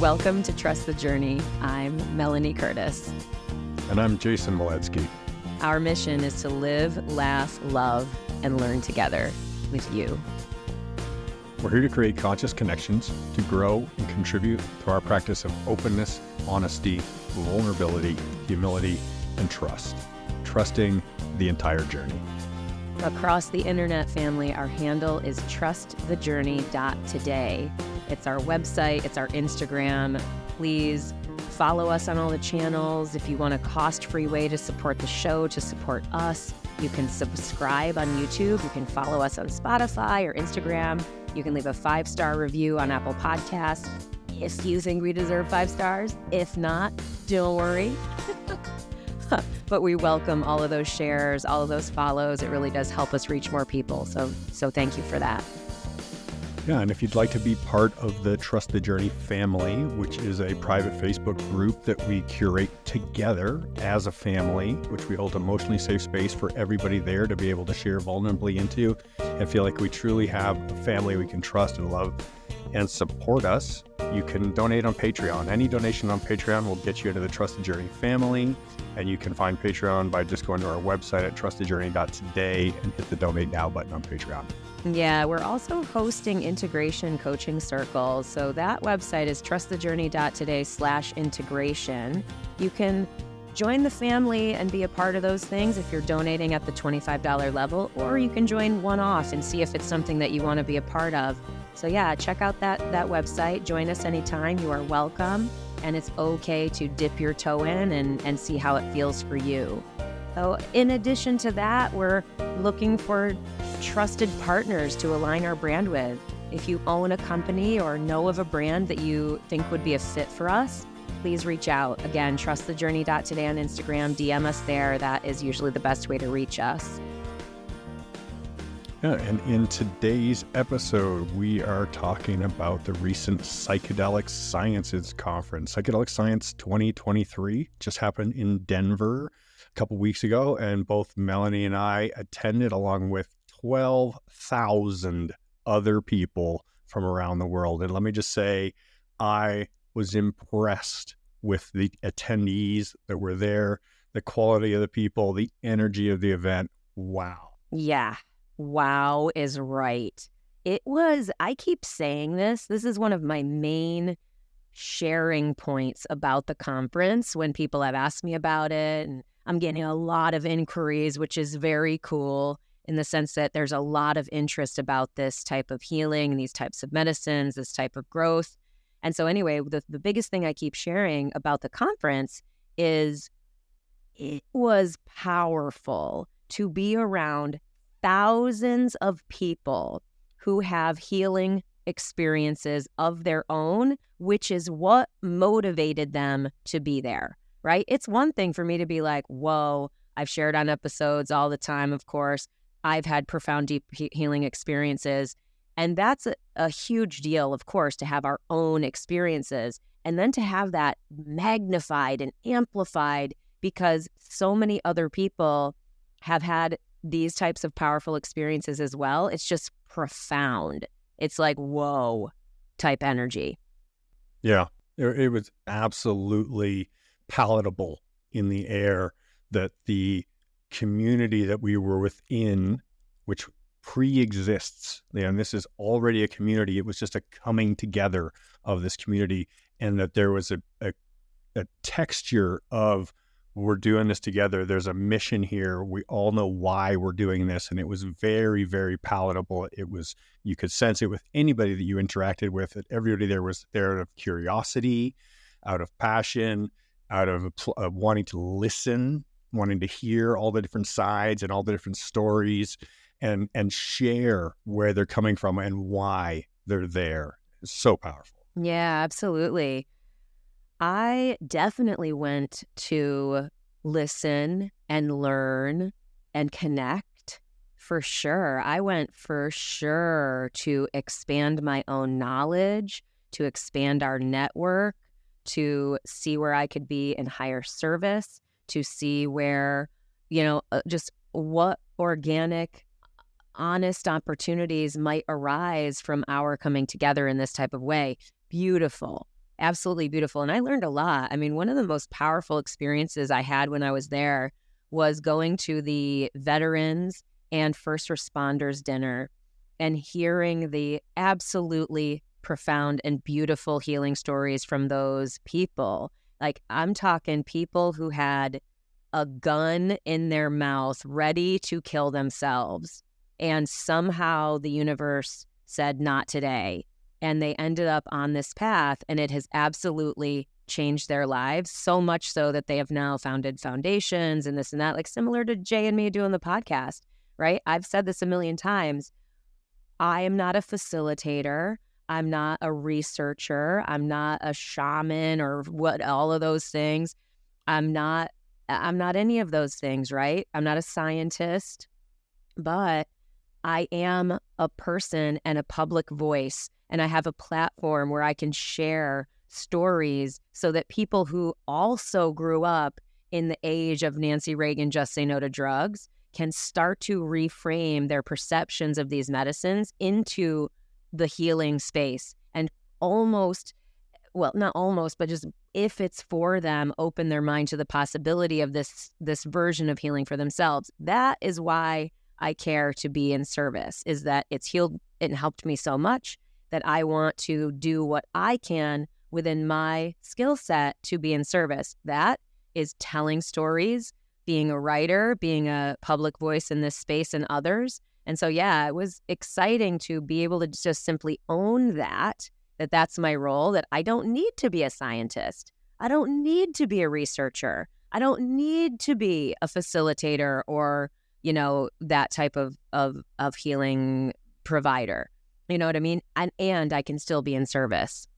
Welcome to Trust the Journey. I'm Melanie Curtis. And I'm Jason Moledzki. Our mission is to live, laugh, love, and learn together with you. We're here to create conscious connections to grow and contribute to our practice of openness, honesty, vulnerability, humility, and trust. Trusting the entire journey. Across the internet family, our handle is trustthejourney.today. It's our website, it's our Instagram. Please follow us on all the channels. If you want a cost-free way to support the show, to support us, you can subscribe on YouTube. You can follow us on Spotify or Instagram. You can leave a 5-star review on Apple Podcasts if you think we deserve 5 stars. If not, don't worry. But we welcome all of those shares, all of those follows. It really does help us reach more people. So thank you for that. Yeah, and if you'd like to be part of the Trust the Journey family, which is a private Facebook group that we curate together as a family, which we hold emotionally safe space for everybody there to be able to share vulnerably into and feel like we truly have a family we can trust and love and support us, you can donate on Patreon. Any donation on Patreon will get you into the Trust the Journey family. And you can find Patreon by just going to our website at trustthejourney.today and hit the donate now button on Patreon. Yeah, we're also hosting integration coaching circles. So that website is trustthejourney.today/integration. You can join the family and be a part of those things if you're donating at the $25 level, or you can join one-off and see if it's something that you want to be a part of. So yeah, check out that website. Join us anytime. You are welcome. And it's okay to dip your toe in and see how it feels for you. So in addition to that, we're looking for trusted partners to align our brand with. If you own a company or know of a brand that you think would be a fit for us, please reach out. Again, trustthejourney.today on Instagram, DM us there. That is usually the best way to reach us. Yeah, and in today's episode, we are talking about the recent Psychedelic Sciences conference. Psychedelic Science 2023 just happened in Denver a couple weeks ago, and both Melanie and I attended along with 12,000 other people from around the world. And let me just say, I was impressed with the attendees that were there, the quality of the people, the energy of the event. Wow. Yeah. Wow is right. I keep saying this is one of my main sharing points about the conference when people have asked me about it. And I'm getting a lot of inquiries, which is very cool in the sense that there's a lot of interest about this type of healing, these types of medicines, this type of growth. And so anyway, the biggest thing I keep sharing about the conference is it was powerful to be around thousands of people who have healing experiences of their own, which is what motivated them to be there, right? It's one thing for me to be like, whoa, I've shared on episodes all the time, of course. I've had profound, deep healing experiences. And that's a huge deal, of course, to have our own experiences. And then to have that magnified and amplified because so many other people have had these types of powerful experiences as well. It's just profound. It's like, whoa, type energy. Yeah, it was absolutely palatable in the air that the community that we were within, which pre-exists, and this is already a community, it was just a coming together of this community, and that there was a texture of, we're doing this together. There's a mission here. We all know why we're doing this. And it was very, very palatable. You could sense it with anybody that you interacted with, that everybody there was there out of curiosity, out of passion, out of wanting to listen, wanting to hear all the different sides and all the different stories and share where they're coming from and why they're there. It's so powerful. Yeah, absolutely. I definitely went to listen and learn and connect for sure. I went for sure to expand my own knowledge, to expand our network, to see where I could be in higher service, to see where, just what organic, honest opportunities might arise from our coming together in this type of way. Beautiful. absolutely beautiful. And I learned a lot. I mean, one of the most powerful experiences I had when I was there was going to the veterans and first responders dinner and hearing the absolutely profound and beautiful healing stories from those people. Like, I'm talking people who had a gun in their mouth ready to kill themselves. And somehow the universe said, not today. And they ended up on this path, and it has absolutely changed their lives, so much so that they have now founded foundations and this and that, like similar to Jay and me doing the podcast, right? I've said this a million times. I am not a facilitator. I'm not a researcher. I'm not a shaman or what, all of those things. I'm not any of those things, right? I'm not a scientist, but I am a person and a public voice, and I have a platform where I can share stories so that people who also grew up in the age of Nancy Reagan, just say no to drugs, can start to reframe their perceptions of these medicines into the healing space and almost, well, not almost, but just if it's for them, open their mind to the possibility of this version of healing for themselves. That is why I care to be in service, is that it's healed and helped me so much that I want to do what I can within my skill set to be in service. That is telling stories, being a writer, being a public voice in this space and others. And so, yeah, it was exciting to be able to just simply own that's my role, that I don't need to be a scientist. I don't need to be a researcher. I don't need to be a facilitator or, that type of healing provider. You know what I mean? And I can still be in service.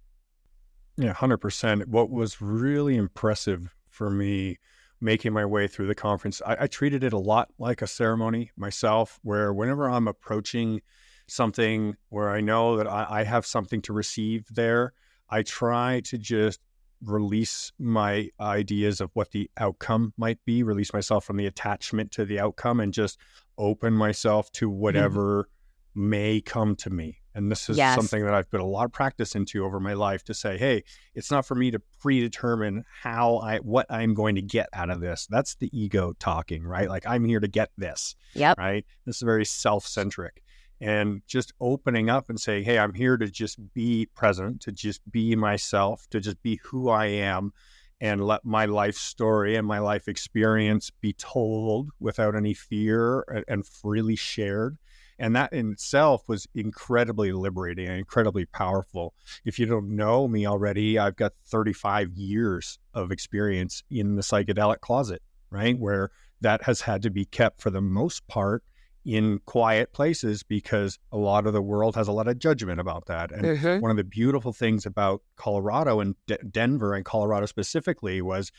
Yeah, 100%. What was really impressive for me making my way through the conference, I treated it a lot like a ceremony myself, where whenever I'm approaching something where I know that I have something to receive there, I try to just release my ideas of what the outcome might be, release myself from the attachment to the outcome, and just open myself to whatever may come to me. And this is something that I've put a lot of practice into over my life, to say, hey, it's not for me to predetermine what I'm going to get out of this. That's the ego talking, right? Like, I'm here to get this, right? This is very self-centric. And just opening up and saying, hey, I'm here to just be present, to just be myself, to just be who I am, and let my life story and my life experience be told without any fear and freely shared. And that in itself was incredibly liberating and incredibly powerful. If you don't know me already, I've got 35 years of experience in the psychedelic closet, right? Where that has had to be kept for the most part in quiet places, because a lot of the world has a lot of judgment about that. And one of the beautiful things about Colorado and Denver and Colorado specifically was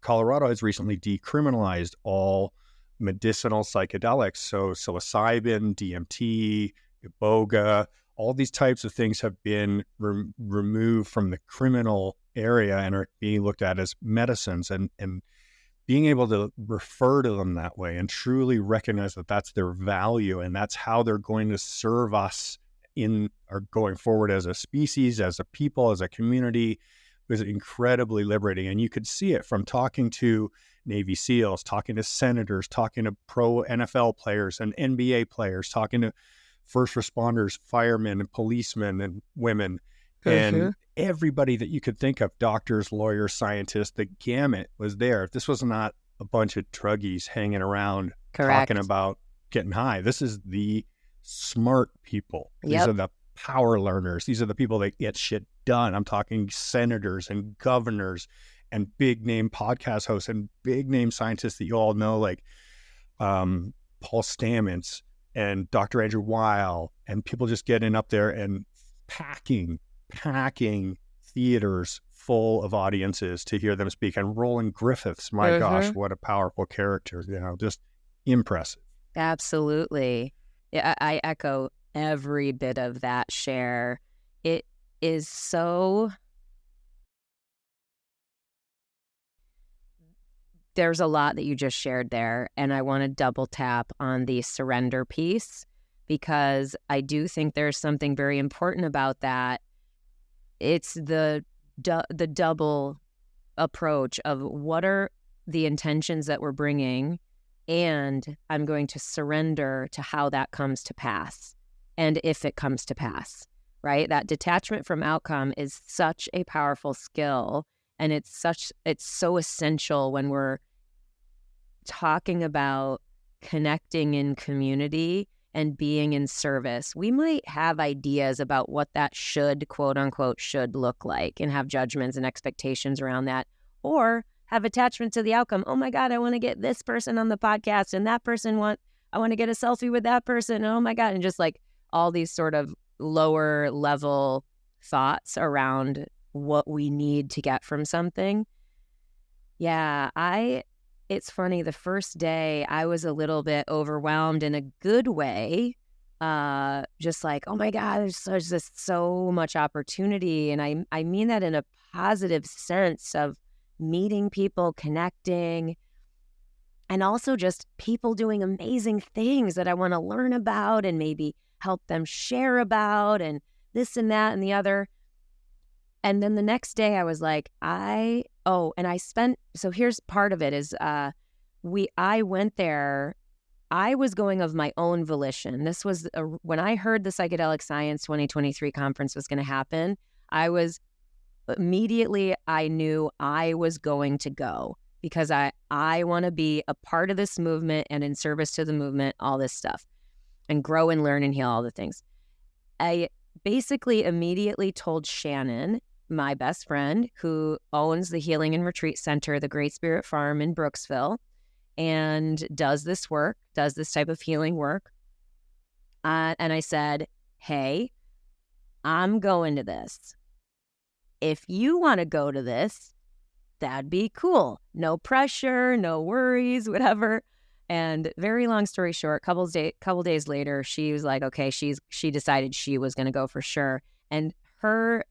Colorado has recently decriminalized all medicinal psychedelics. So psilocybin, DMT, iboga, all these types of things have been removed from the criminal area and are being looked at as medicines, and being able to refer to them that way and truly recognize that that's their value and that's how they're going to serve us going forward as a species, as a people, as a community, was incredibly liberating. And you could see it from talking to Navy SEALs, talking to senators, talking to pro NFL players and NBA players, talking to first responders, firemen and policemen and women, and everybody that you could think of, doctors, lawyers, scientists, the gamut was there. This was not a bunch of druggies hanging around talking about getting high. This is the smart people. These are the power learners. These are the people that get shit done. I'm talking senators and governors and big name podcast hosts and big name scientists that you all know, like Paul Stamets and Dr. Andrew Weil, and people just getting up there and packing theaters full of audiences to hear them speak. And Roland Griffiths, my gosh, what a powerful character, just impressive. Absolutely. Yeah, I echo every bit of that share. It is so... There's a lot that you just shared there, and I want to double tap on the surrender piece, because I do think there's something very important about that. It's the the double approach of what are the intentions that we're bringing, and I'm going to surrender to how that comes to pass, and if it comes to pass, right? That detachment from outcome is such a powerful skill, and it's so essential when we're talking about connecting in community and being in service. We might have ideas about what that should, quote unquote, should look like, and have judgments and expectations around that, or have attachment to the outcome. Oh my God, I want to get this person on the podcast, and that person I want to get a selfie with that person. Oh my God. And just like all these sort of lower level thoughts around what we need to get from something. Yeah, it's funny. The first day I was a little bit overwhelmed in a good way. Just like, oh my God, there's just so much opportunity. And I mean that in a positive sense of meeting people, connecting, and also just people doing amazing things that I want to learn about and maybe help them share about, and this and that and the other. And then the next day I was like, so here's part of it is, I went there, I was going of my own volition. This was, when I heard the Psychedelic Science 2023 conference was going to happen, I knew I was going to go because I want to be a part of this movement and in service to the movement, all this stuff, and grow and learn and heal, all the things. I basically immediately told Shannon, my best friend, who owns the Healing and Retreat Center, the Great Spirit Farm in Brooksville, and does this type of healing work. And I said, hey, I'm going to this. If you want to go to this, that'd be cool. No pressure, no worries, whatever. And very long story short, couple days later, she was like, okay, she decided she was going to go for sure. And her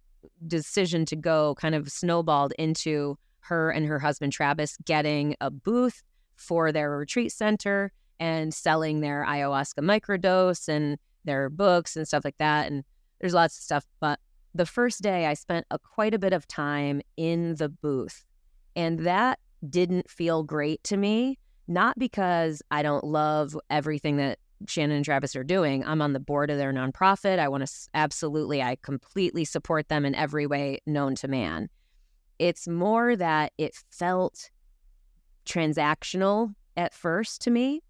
decision to go kind of snowballed into her and her husband, Travis, getting a booth for their retreat center and selling their ayahuasca microdose and their books and stuff like that. And there's lots of stuff. But the first day I spent quite a bit of time in the booth, and that didn't feel great to me. Not because I don't love everything that Shannon and Travis are doing. I'm on the board of their nonprofit. I completely support them in every way known to man. It's more that it felt transactional at first to me,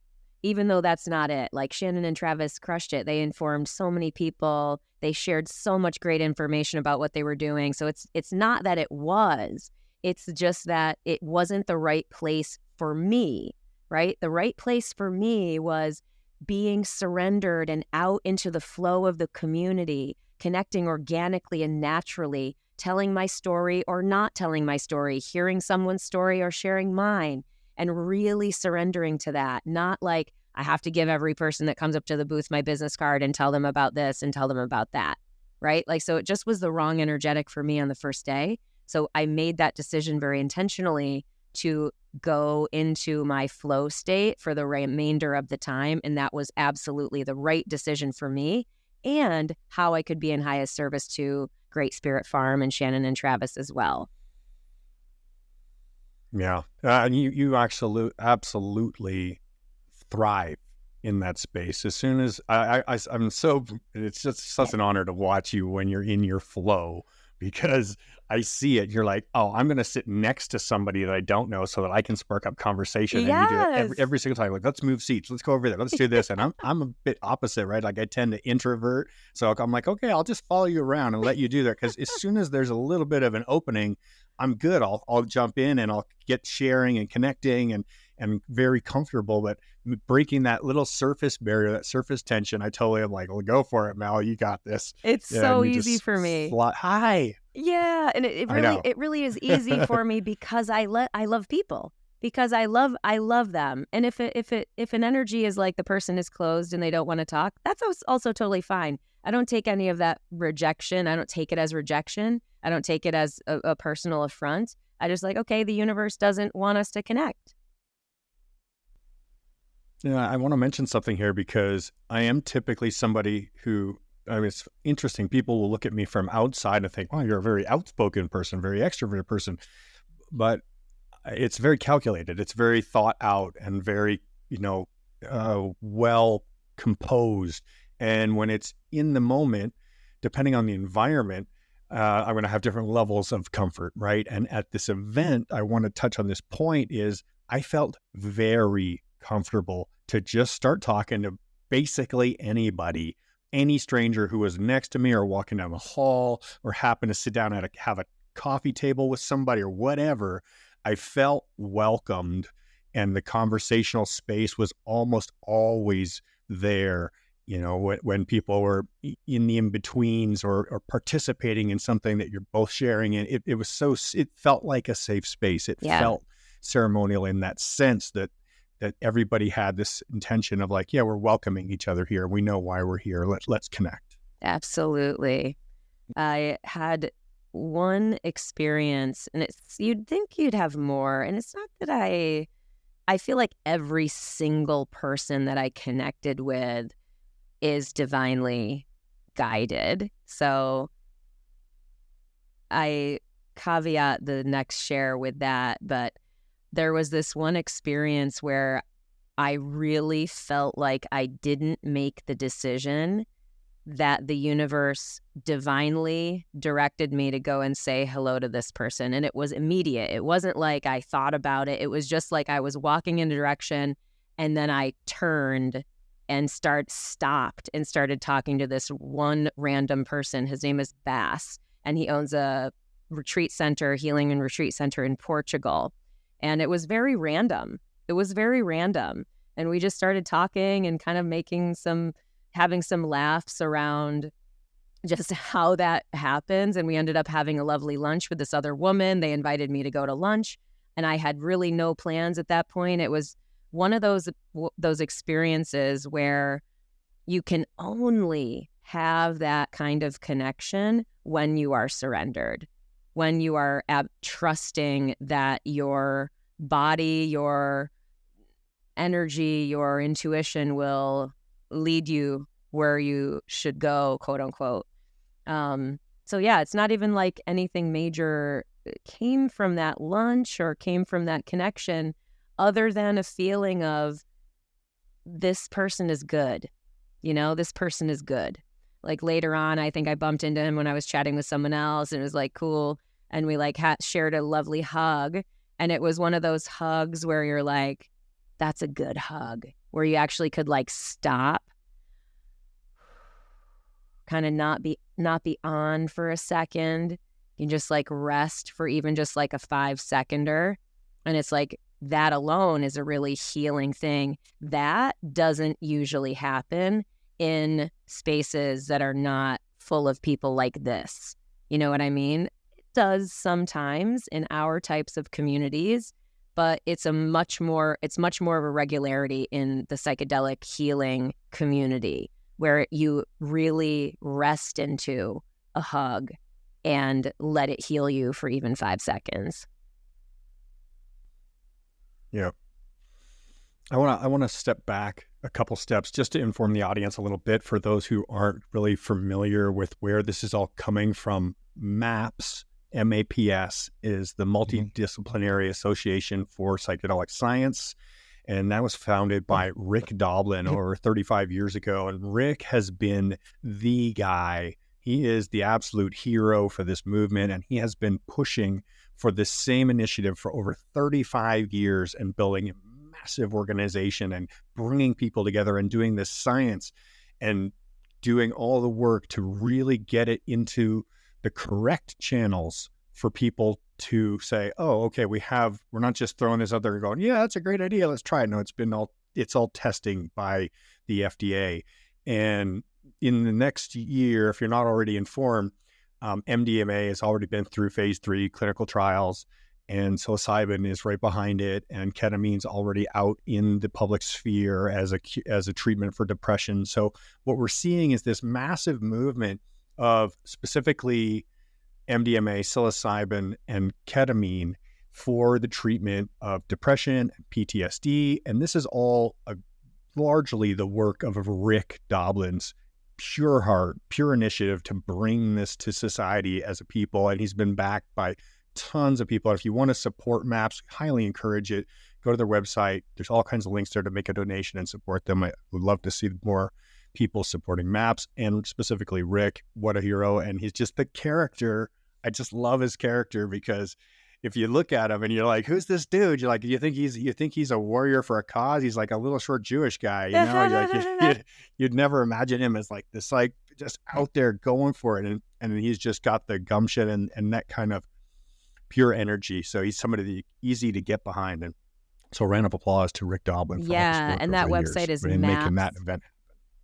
even though that's not it. Like, Shannon and Travis crushed it. They informed so many people. They shared so much great information about what they were doing. So it's not that it was. It's just that it wasn't the right place for me, right? The right place for me was being surrendered and out into the flow of the community, connecting organically and naturally, telling my story or not telling my story, hearing someone's story or sharing mine, and really surrendering to that. Not like I have to give every person that comes up to the booth my business card and tell them about this and tell them about that, right? Like, so it just was the wrong energetic for me on the first day. So I made that decision very intentionally to go into my flow state for the remainder of the time. And that was absolutely the right decision for me, and how I could be in highest service to Great Spirit Farm and Shannon and Travis as well. Yeah. And you absolutely thrive in that space. As soon as it's just such an honor to watch you when you're in your flow, because I see it. You're like, oh, I'm going to sit next to somebody that I don't know so that I can spark up conversation. Yes. And you do it every single time. Like, let's move seats. Let's go over there. Let's do this. And I'm a bit opposite, right? Like, I tend to introvert. So I'm like, okay, I'll just follow you around and let you do that. Because as soon as there's a little bit of an opening, I'm good. I'll jump in and I'll get sharing and connecting and very comfortable. But breaking that little surface barrier, that surface tension, I totally am like, well, go for it, Mal. You got this. It's so easy for me. Hi. Yeah, and it really is easy for me because I love people, because I love them. And if an energy is like the person is closed and they don't want to talk, that's also totally fine. I don't take any of that rejection. I don't take it as rejection. I don't take it as a personal affront. I just like, okay, the universe doesn't want us to connect. Yeah, I want to mention something here because I am typically somebody who I mean, it's interesting. People will look at me from outside and think, "Wow, you're a very outspoken person, very extroverted person," but it's very calculated. It's very thought out and very, well composed. And when it's in the moment, depending on the environment, I'm going to have different levels of comfort, right? And at this event, I want to touch on this point is I felt very comfortable to just start talking to basically anybody, any stranger who was next to me or walking down the hall or happened to sit down at have a coffee table with somebody or whatever. I felt welcomed, and the conversational space was almost always there. When people were in the in-betweens or participating in something that you're both sharing in, it felt like a safe space. It felt ceremonial in that sense that everybody had this intention of like, yeah, we're welcoming each other here. We know why we're here. Let's connect. Absolutely. I had one experience, and you'd think you'd have more. And it's not that I feel like every single person that I connected with is divinely guided. So I caveat the next share with that, but there was this one experience where I really felt like I didn't make the decision that the universe divinely directed me to go and say hello to this person. And it was immediate. It wasn't like I thought about it. It was just like I was walking in a direction and then I turned and stopped and started talking to this one random person. His name is Bass, and he owns a healing and retreat center in Portugal. And it was very random. And we just started talking and kind of having some laughs around just how that happens. And we ended up having a lovely lunch with this other woman. They invited me to go to lunch, and I had really no plans at that point. It was one of those experiences where you can only have that kind of connection when you are surrendered, when you are trusting that your body, your energy, your intuition will lead you where you should go, quote unquote. So yeah, it's not even like anything major came from that lunch or came from that connection, other than a feeling of this person is good. This person is good. Like later on, I think I bumped into him when I was chatting with someone else, and it was like cool. And we like shared a lovely hug. And it was one of those hugs where you're like, that's a good hug, where you actually could like stop, kind of not be on for a second. You just like rest for even just like a 5-seconder. And it's like, that alone is a really healing thing. That doesn't usually happen in spaces that are not full of people like this. You know what I mean? It does sometimes in our types of communities, but it's much more of a regularity in the psychedelic healing community, where you really rest into a hug and let it heal you for even 5 seconds. Yeah. I want to step back a couple steps just to inform the audience a little bit for those who aren't really familiar with where this is all coming from. MAPS, MAPS, is the Multidisciplinary Association for Psychedelic Science. And that was founded by Rick Doblin over 35 years ago. And Rick has been the guy. He is the absolute hero for this movement. And he has been pushing for this same initiative for over 35 years and building a massive organization and bringing people together and doing this science and doing all the work to really get it into the correct channels for people to say, oh, okay, we're not just throwing this out there and going, yeah, that's a great idea, let's try it. No, it's all testing by the FDA. And in the next year, if you're not already informed, MDMA has already been through phase 3 clinical trials, and psilocybin is right behind it, and ketamine's already out in the public sphere as a treatment for depression. So what we're seeing is this massive movement of specifically MDMA, psilocybin, and ketamine for the treatment of depression and PTSD. And this is all largely the work of Rick Doblin's pure heart, pure initiative to bring this to society as a people. And he's been backed by tons of people. If you want to support MAPS, highly encourage it. Go to their website. There's all kinds of links there to make a donation and support them. I would love to see more people supporting MAPS, and specifically Rick. What a hero. And he's just the character. I just love his character, because if you look at him and you're like, who's this dude? You're like, you think he's a warrior for a cause? He's like a little short Jewish guy, you know? You'd never imagine him as like this, like just out there going for it. And he's just got the gumption and that kind of pure energy. So he's somebody easy to get behind. And so round of applause to Rick Doblin for all his work and that over the website years is in MAPS. making that event.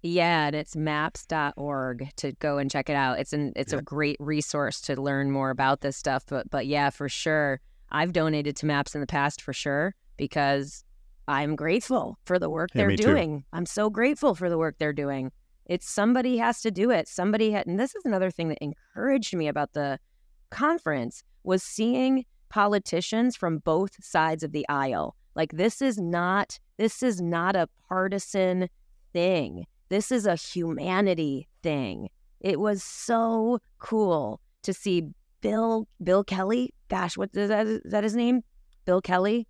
Yeah, and it's maps.org to go and check it out. It's a great resource to learn more about this stuff. But yeah, for sure, I've donated to MAPS in the past for sure, because I'm grateful for the work they're doing. Too. I'm so grateful for the work they're doing. It's somebody has to do it. And this is another thing that encouraged me about the conference, was seeing politicians from both sides of the aisle. Like, this is not a partisan thing. This is a humanity thing. It was so cool to see Bill Kelly. Gosh, what is that his name? Bill Kelly?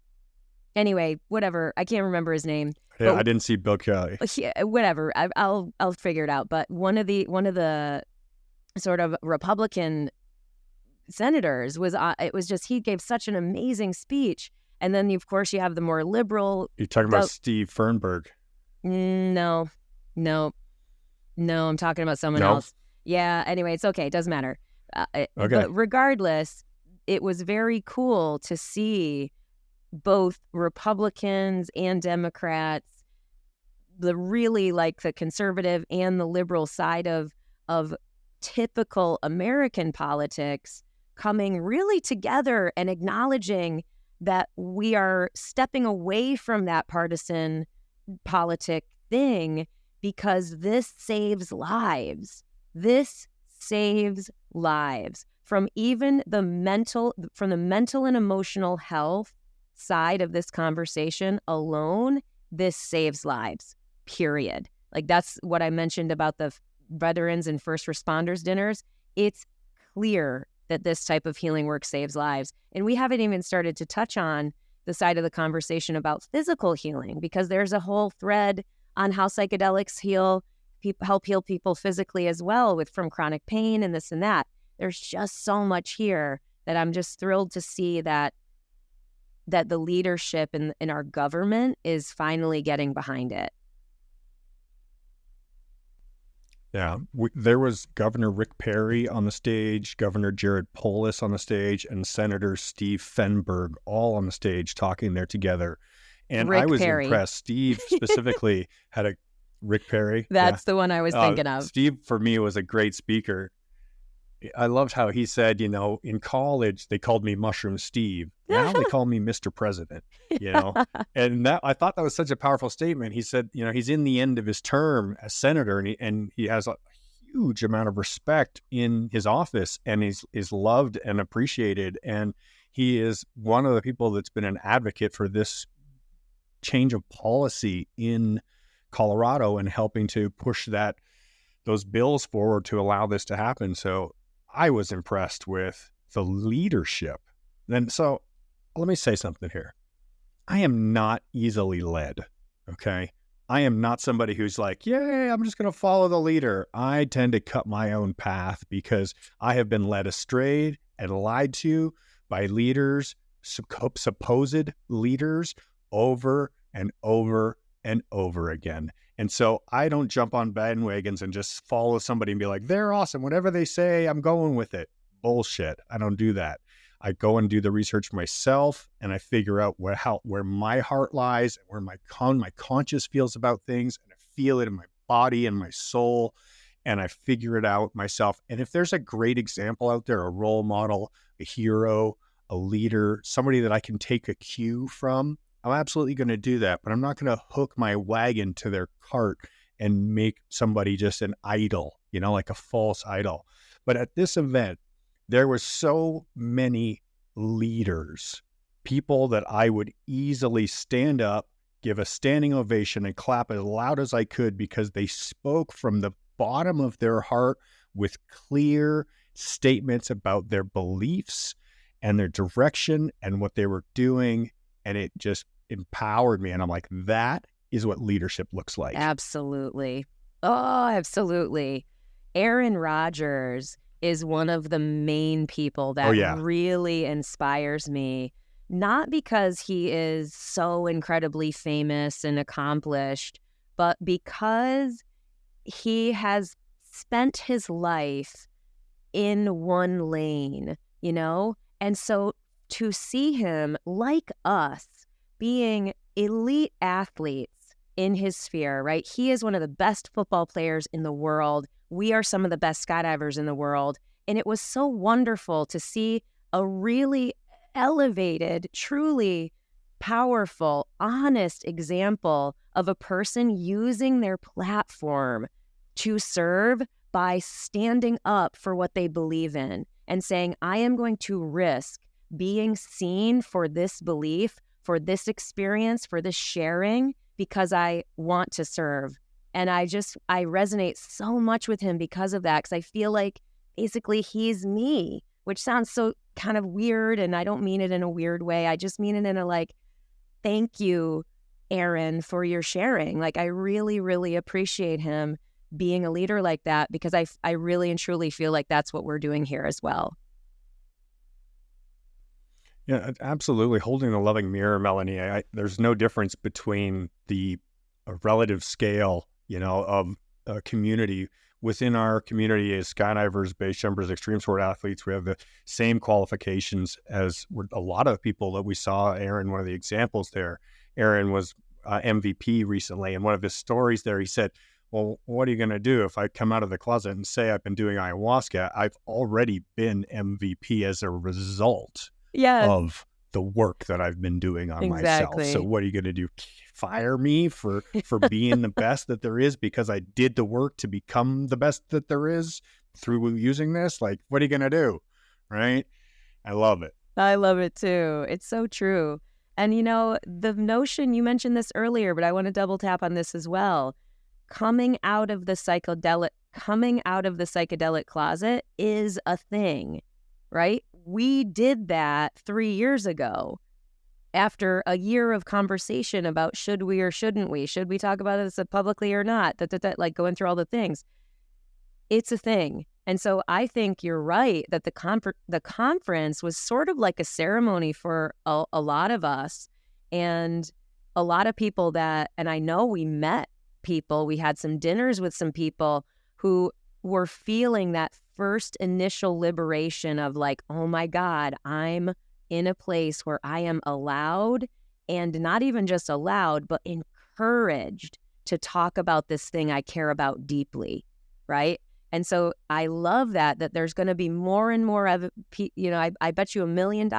Anyway, whatever. I can't remember his name. Yeah, I didn't see Bill Kelly. Whatever. I'll figure it out. But one of the sort of Republican senators was he gave such an amazing speech. And then of course you have the more liberal. You're talking about Steve Fernberg. No, I'm talking about someone else. Yeah, anyway, it's okay. It doesn't matter. Okay. But regardless, it was very cool to see both Republicans and Democrats, the really like the conservative and the liberal side of typical American politics coming really together and acknowledging that we are stepping away from that partisan politic thing, because this saves lives. This saves lives from even the mental and emotional health side of this conversation alone. This saves lives, period. Like, that's what I mentioned about the veterans and first responders dinners. It's clear that this type of healing work saves lives. And we haven't even started to touch on the side of the conversation about physical healing, because there's a whole thread on how psychedelics help heal people physically as well, from chronic pain and this and that. There's just so much here that I'm just thrilled to see that the leadership in our government is finally getting behind it. Yeah, there was Governor Rick Perry on the stage, Governor Jared Polis on the stage, and Senator Steve Fenberg all on the stage talking there together. And I was impressed. Steve specifically had a Rick Perry. That's the one I was thinking of. Steve, for me, was a great speaker. I loved how he said, in college, they called me Mushroom Steve. Now they call me Mr. President, And I thought that was such a powerful statement. He said, he's in the end of his term as senator, and he has a huge amount of respect in his office, and is loved and appreciated. And he is one of the people that's been an advocate for this change of policy in Colorado and helping to push those bills forward to allow this to happen. So I was impressed with the leadership. And so let me say something here. I am not easily led, okay? I am not somebody who's like, yeah, I'm just going to follow the leader. I tend to cut my own path, because I have been led astray and lied to by leaders, supposed leaders, over and over and over again. And so I don't jump on bandwagons and just follow somebody and be like, they're awesome. Whatever they say, I'm going with it. Bullshit. I don't do that. I go and do the research myself, and I figure out where my heart lies, and where my conscience feels about things, and I feel it in my body and my soul, and I figure it out myself. And if there's a great example out there, a role model, a hero, a leader, somebody that I can take a cue from, I'm absolutely going to do that, but I'm not going to hook my wagon to their cart and make somebody just an idol, like a false idol. But at this event, there were so many leaders, people that I would easily stand up, give a standing ovation, and clap as loud as I could, because they spoke from the bottom of their heart with clear statements about their beliefs and their direction and what they were doing. And it just empowered me. And I'm like, that is what leadership looks like. Absolutely. Oh, absolutely. Aaron Rodgers is one of the main people that really inspires me, not because he is so incredibly famous and accomplished, but because he has spent his life in one lane, you know? And so to see him, like us, being elite athletes in his sphere, right? He is one of the best football players in the world. We are some of the best skydivers in the world. And it was so wonderful to see a really elevated, truly powerful, honest example of a person using their platform to serve by standing up for what they believe in and saying, I am going to risk being seen for this belief, for this experience, for this sharing, because I want to serve. And I resonate so much with him because of that, because I feel like basically he's me, which sounds so kind of weird, and I don't mean it in a weird way. I just mean it in a like, thank you, Aaron, for your sharing. Like, I really, really appreciate him being a leader like that, because I really and truly feel like that's what we're doing here as well. Yeah, absolutely. Holding the loving mirror, Melanie. There's no difference between the relative scale, of a community. Within our community as skydivers, base jumpers, extreme sport athletes, we have the same qualifications as a lot of people that we saw. Aaron, one of the examples there, Aaron was MVP recently. And one of his stories there, he said, well, what are you going to do if I come out of the closet and say I've been doing ayahuasca? I've already been MVP as a result of the work that I've been doing on myself. So what are you going to do? Fire me for being the best that there is because I did the work to become the best that there is through using this? Like, what are you going to do? Right? I love it. I love it too. It's so true. And the notion, you mentioned this earlier, but I want to double tap on this as well. Coming out of the psychedelic closet is a thing, right? We did that 3 years ago after a year of conversation about should we or shouldn't we? Should we talk about this publicly or not? Like going through all the things. It's a thing. And so I think you're right that the conference was sort of like a ceremony for a lot of us, and a lot of people and I know we met people, we had some dinners with some people who were feeling that first initial liberation of like, oh my God, I'm in a place where I am allowed, and not even just allowed, but encouraged to talk about this thing I care about deeply, right? And so I love that there's going to be more and more of, I bet you $1 million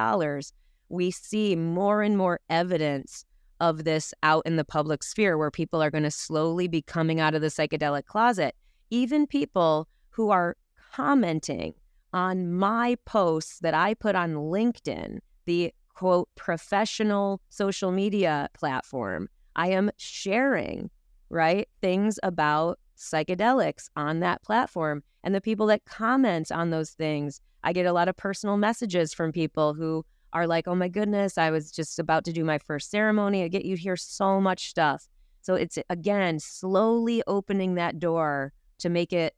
we see more and more evidence of this out in the public sphere, where people are going to slowly be coming out of the psychedelic closet. Even people who are commenting on my posts that I put on LinkedIn, the quote professional social media platform. I am sharing, right, things about psychedelics on that platform. And the people that comment on those things, I get a lot of personal messages from people who are like, oh my goodness, I was just about to do my first ceremony. You hear so much stuff. So it's, again, slowly opening that door to make it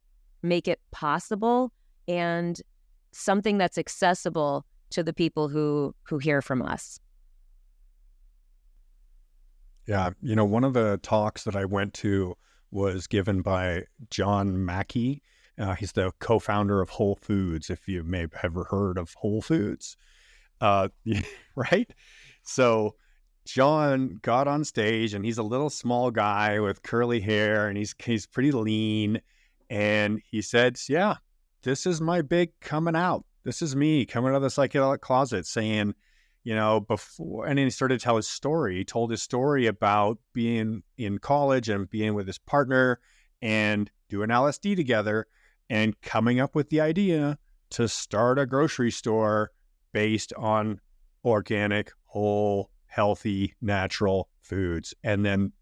possible and something that's accessible to the people who hear from us. Yeah. One of the talks that I went to was given by John Mackey. He's the co-founder of Whole Foods, if you may have ever heard of Whole Foods. Right? So John got on stage, and he's a little small guy with curly hair, and he's pretty lean. And he said, yeah, this is my big coming out. This is me coming out of the psychedelic closet, saying, before, and then he started to tell his story. He told his story about being in college and being with his partner and doing LSD together and coming up with the idea to start a grocery store based on organic, whole, healthy, natural foods, and then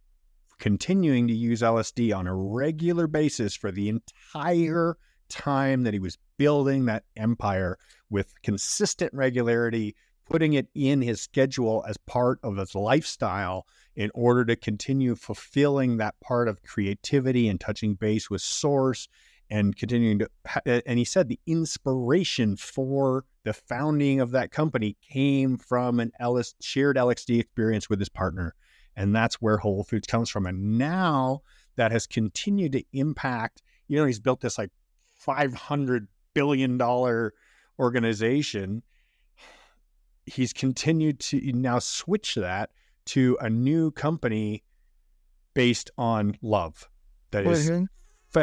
continuing to use LSD on a regular basis for the entire time that he was building that empire with consistent regularity, putting it in his schedule as part of his lifestyle in order to continue fulfilling that part of creativity and touching base with source and continuing to, and he said the inspiration for the founding of that company came from an shared LSD experience with his partner. And that's where Whole Foods comes from. And now that has continued to impact, he's built this like $500 billion organization. He's continued to now switch that to a new company based on love that is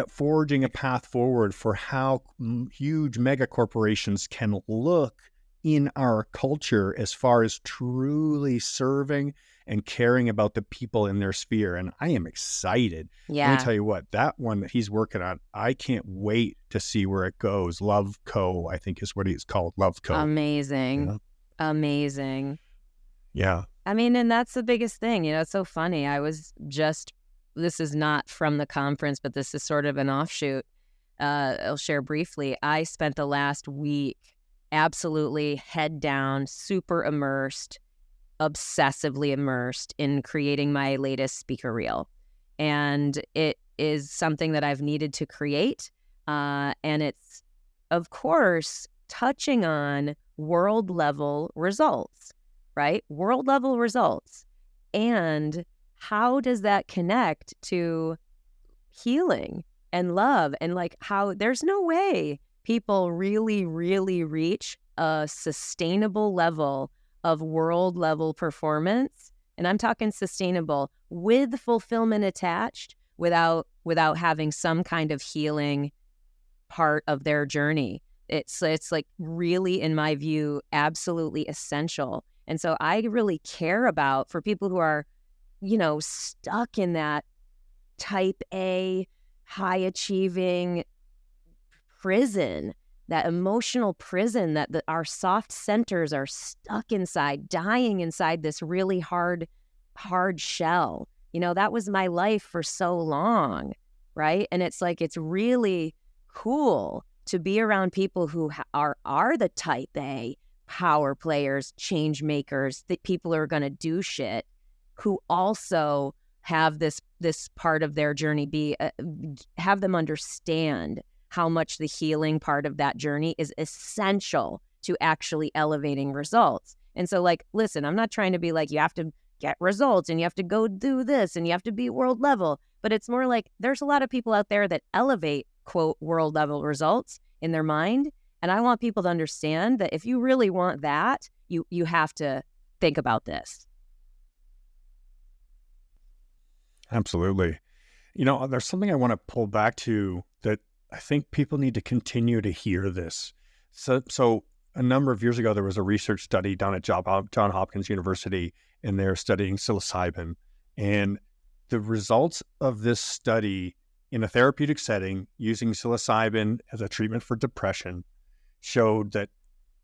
forging a path forward for how huge mega corporations can look in our culture as far as truly serving and caring about the people in their sphere. And I am excited. Yeah. Let me tell you what, that one that he's working on, I can't wait to see where it goes. Love Co., I think is what it's called. Love Co. Amazing. Amazing. Yeah. I mean, and that's the biggest thing. It's so funny. This is not from the conference, but this is sort of an offshoot. I'll share briefly. I spent the last week absolutely head down, super immersed, obsessively immersed in creating my latest speaker reel. And it is something that I've needed to create. And it's, of course, touching on world level results, right? World level results. And how does that connect to healing and love? And like how there's no way people really, really reach a sustainable level of world level performance. And I'm talking sustainable with fulfillment attached without having some kind of healing part of their journey. It's like really, in my view, absolutely essential. And so I really care about, for people who are, stuck in that type A, high achieving prison, that emotional prison that our soft centers are stuck inside, dying inside this really hard shell. That was my life for so long, right? And it's like, it's really cool to be around people who are the type A power players, change makers, that people are going to do shit, who also have this part of their journey have them understand how much the healing part of that journey is essential to actually elevating results. And so, like, listen, I'm not trying to be like, you have to get results and you have to go do this and you have to be world level, but it's more like there's a lot of people out there that elevate, quote, world level results in their mind. And I want people to understand that if you really want that, you have to think about this. Absolutely. There's something I want to pull back to that I think people need to continue to hear this. So a number of years ago, there was a research study down at John Hopkins University, and they're studying psilocybin. And the results of this study in a therapeutic setting using psilocybin as a treatment for depression showed that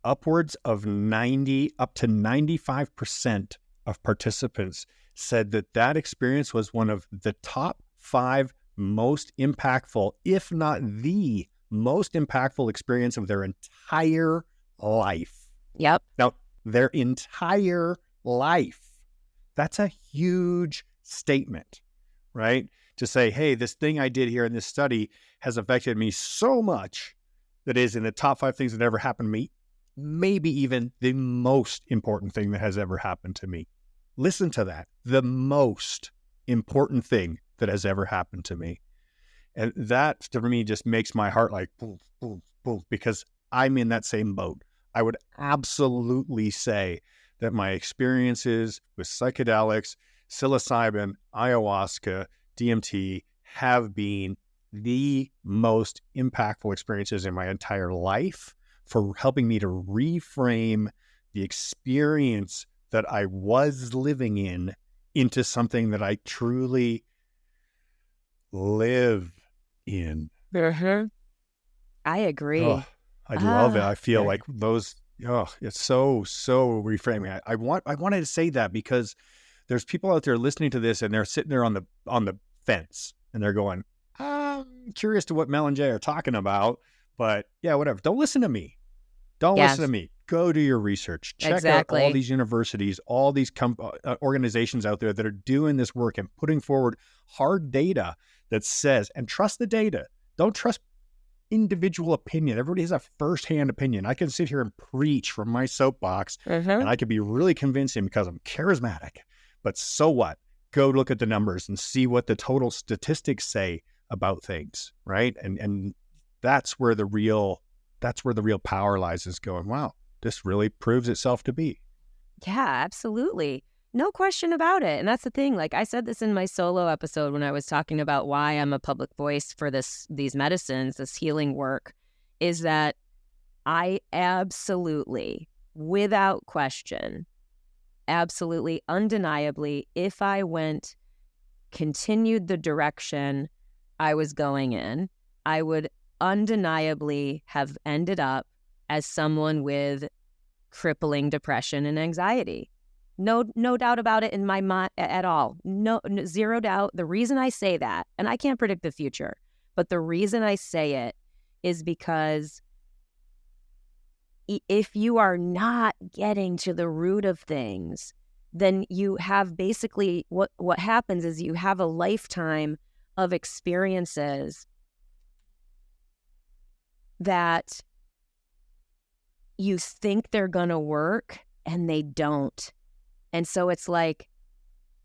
upwards of 90 up to 95% of participants said that experience was one of the top 5 most impactful, if not the most impactful experience of their entire life. Yep. Now, their entire life. That's a huge statement, right? To say, hey, this thing I did here in this study has affected me so much that is in the top 5 things that ever happened to me, maybe even the most important thing that has ever happened to me. Listen to that. The most important thing that has ever happened to me. And that, to me, just makes my heart like, boom, boom, boom, because I'm in that same boat. I would absolutely say that my experiences with psychedelics, psilocybin, ayahuasca, DMT have been the most impactful experiences in my entire life for helping me to reframe the experience that I was living in into something that I truly live in. Mm-hmm. I agree. Oh, I love it. I feel like those, it's so reframing. I wanted to say that because there's people out there listening to this and they're sitting there on the fence and they're going, I'm curious to what Mel and Jay are talking about, but yeah, whatever. Don't listen to me. Don't listen to me. Go do your research. Check out all these universities, all these organizations out there that are doing this work and putting forward hard data that says, and trust the data. Don't trust individual opinion. Everybody has a firsthand opinion. I can sit here and preach from my soapbox and I could be really convincing because I'm charismatic. But so what? Go look at the numbers and see what the total statistics say about things, right? And that's where the real power lies, is going, wow, this really proves itself to be. Yeah, absolutely. No question about it. And that's the thing. Like I said this in my solo episode when I was talking about why I'm a public voice for these medicines, this healing work, is that I absolutely, without question, absolutely, undeniably, if I continued the direction I was going in, I would undeniably have ended up as someone with crippling depression and anxiety. No doubt about it in my mind at all. No, zero doubt. The reason I say that, and I can't predict the future, but the reason I say it is because if you are not getting to the root of things, then you have basically what happens is you have a lifetime of experiences that you think they're going to work and they don't. And so it's like,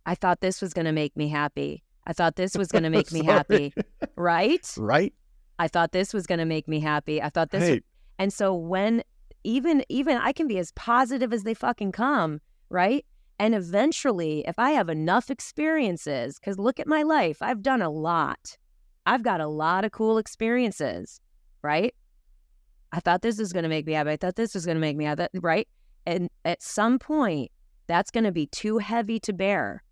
I thought this was going to make me happy. I thought this was going to make me happy. Right? Right. I thought this was going to make me happy. I thought this. And so when even I can be as positive as they fucking come, right? And eventually, if I have enough experiences, because look at my life, I've done a lot. I've got a lot of cool experiences, right? I thought this was going to make me happy. I thought this was going to make me happy, right? And at some point, that's going to be too heavy to bear.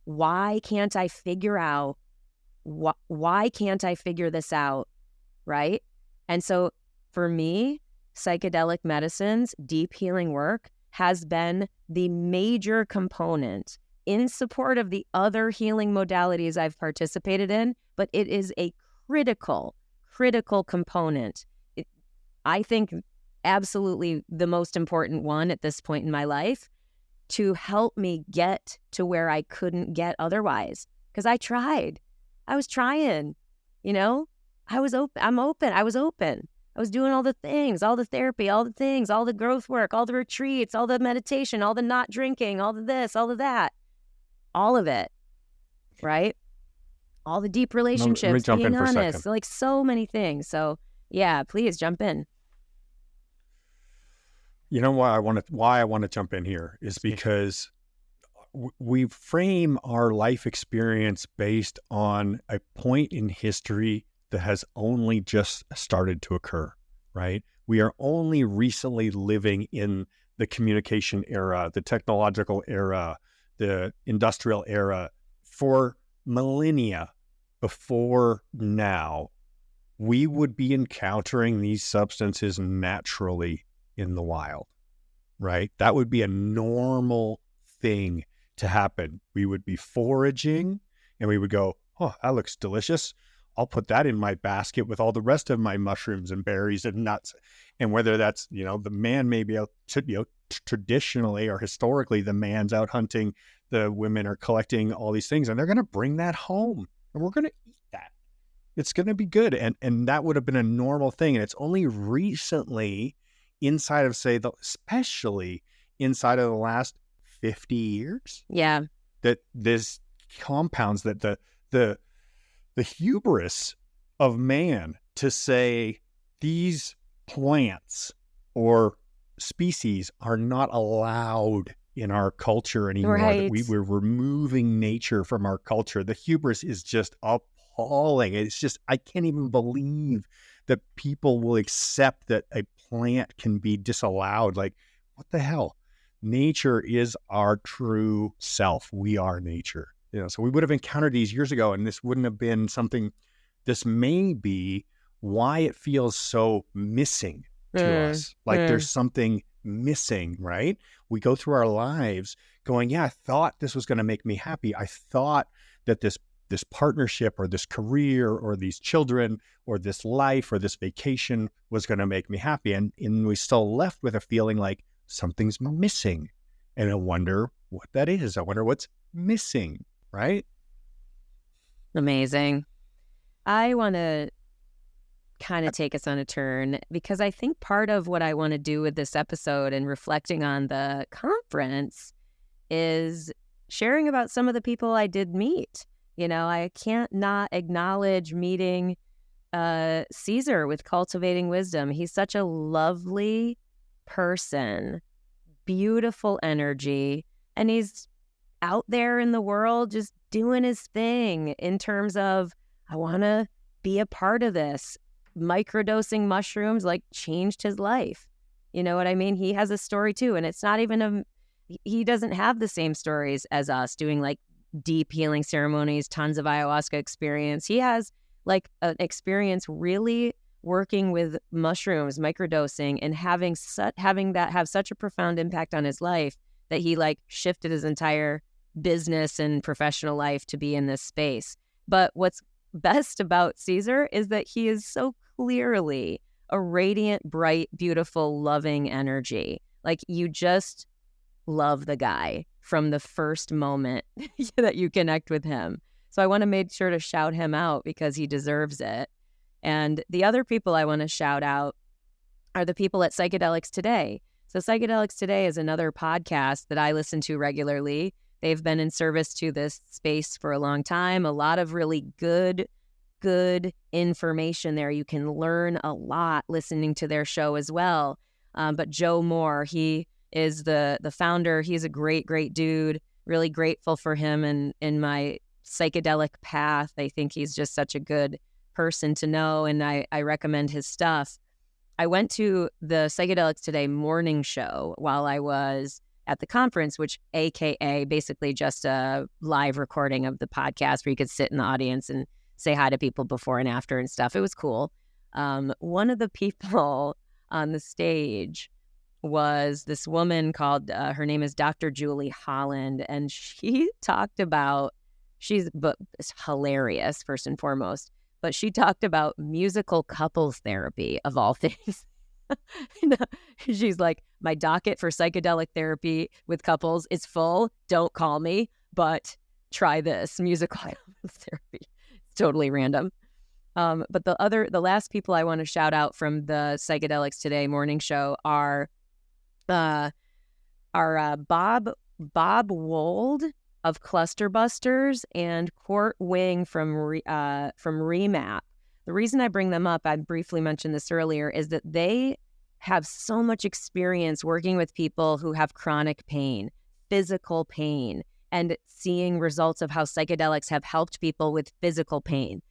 Why can't I figure out, why can't I figure this out, right? And so for me, psychedelic medicines, deep healing work has been the major component in support of the other healing modalities I've participated in, but it is a critical component. I think absolutely the most important one at this point in my life to help me get to where I couldn't get otherwise. Because I tried. I was trying, I was open. I was open. I was doing all the things, all the therapy, all the things, all the growth work, all the retreats, all the meditation, all the not drinking, all the this, all of that, all of it, right? All the deep relationships, being honest, like so many things. So yeah, please jump in. You know why I want to jump in here is because we frame our life experience based on a point in history that has only just started to occur, right? We are only recently living in the communication era, the technological era, the industrial era. For millennia before now, we would be encountering these substances naturally in the wild, right? That would be a normal thing to happen. We would be foraging and we would go, oh, that looks delicious. I'll put that in my basket with all the rest of my mushrooms and berries and nuts. And whether that's, the man may be out to, traditionally or historically, the man's out hunting, the women are collecting all these things, and they're going to bring that home and we're going to eat that. It's going to be good. And that would have been a normal thing. And it's only recently inside of, especially inside of the last 50 years. Yeah. That this compounds that the hubris of man to say these plants or species are not allowed in our culture anymore. Right. That we're removing nature from our culture. The hubris is just appalling. It's just, I can't even believe that people will accept that a plant can be disallowed. Like, what the hell? Nature is our true self. We are nature. So we would have encountered these years ago, and this wouldn't have been something. This may be why it feels so missing to us. Like there's something missing, right? We go through our lives going, yeah, I thought this was going to make me happy. I thought that this partnership or this career or these children or this life or this vacation was going to make me happy. And we still left with a feeling like something's missing. And I wonder what that is. I wonder what's missing, right? Amazing. I want to kind of take us on a turn because I think part of what I want to do with this episode and reflecting on the conference is sharing about some of the people I did meet. You know, I can't not acknowledge meeting Caesar with Cultivating Wisdom. He's such a lovely person, beautiful energy, and he's out there in the world just doing his thing in terms of, I want to be a part of this. Microdosing mushrooms like changed his life. You know what I mean? He has a story too, and it's not even he doesn't have the same stories as us doing like deep healing ceremonies, tons of ayahuasca experience. He has like an experience really working with mushrooms, microdosing, and having that have such a profound impact on his life that he like shifted his entire business and professional life to be in this space. But what's best about Caesar is that he is so clearly a radiant, bright, beautiful, loving energy. Like you just love the guy from the first moment that you connect with him. So I want to make sure to shout him out because he deserves it. And the other people I want to shout out are the people at Psychedelics Today. So Psychedelics Today is another podcast that I listen to regularly. They've been in service to this space for a long time. A lot of really good information there. You can learn a lot listening to their show as well. But Joe Moore, he is the founder. He's a great dude. Really grateful for him and in my psychedelic path. I think he's just such a good person to know, and I recommend his stuff. I went to the Psychedelics Today morning show while I was at the conference, which AKA basically just a live recording of the podcast where you could sit in the audience and say hi to people before and after and stuff. It was cool. One of the people on the stage was this woman called, her name is Dr. Julie Holland, and she talked about, it's hilarious first and foremost, but she talked about musical couples therapy of all things. She's like, my docket for psychedelic therapy with couples is full. Don't call me, but try this musical couples therapy. It's totally random. But the last people I want to shout out from the Psychedelics Today morning show are Bob Wold of Cluster Busters and Court Wing from Remap. The reason I bring them up, I briefly mentioned this earlier, is that they have so much experience working with people who have chronic pain, physical pain, and seeing results of how psychedelics have helped people with physical pain.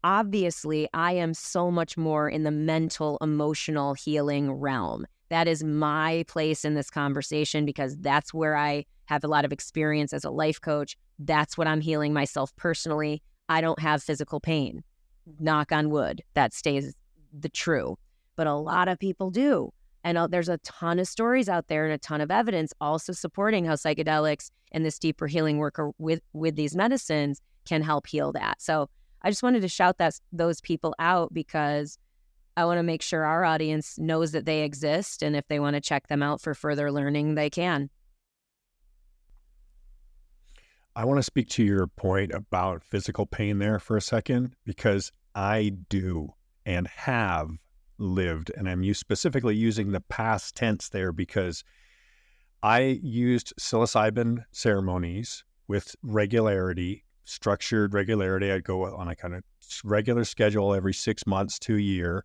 Obviously, I am so much more in the mental, emotional healing realm. That is my place in this conversation because that's where I have a lot of experience as a life coach. That's what I'm healing myself personally. I don't have physical pain. Knock on wood, that stays the true. But a lot of people do. And there's a ton of stories out there and a ton of evidence also supporting how psychedelics and this deeper healing work with these medicines can help heal that. So I just wanted to shout those people out because I want to make sure our audience knows that they exist. And if they want to check them out for further learning, they can. I want to speak to your point about physical pain there for a second, because I do and have lived, and I'm specifically using the past tense there because I used psilocybin ceremonies with regularity, structured regularity. I'd go on a kind of regular schedule every 6 months to a year.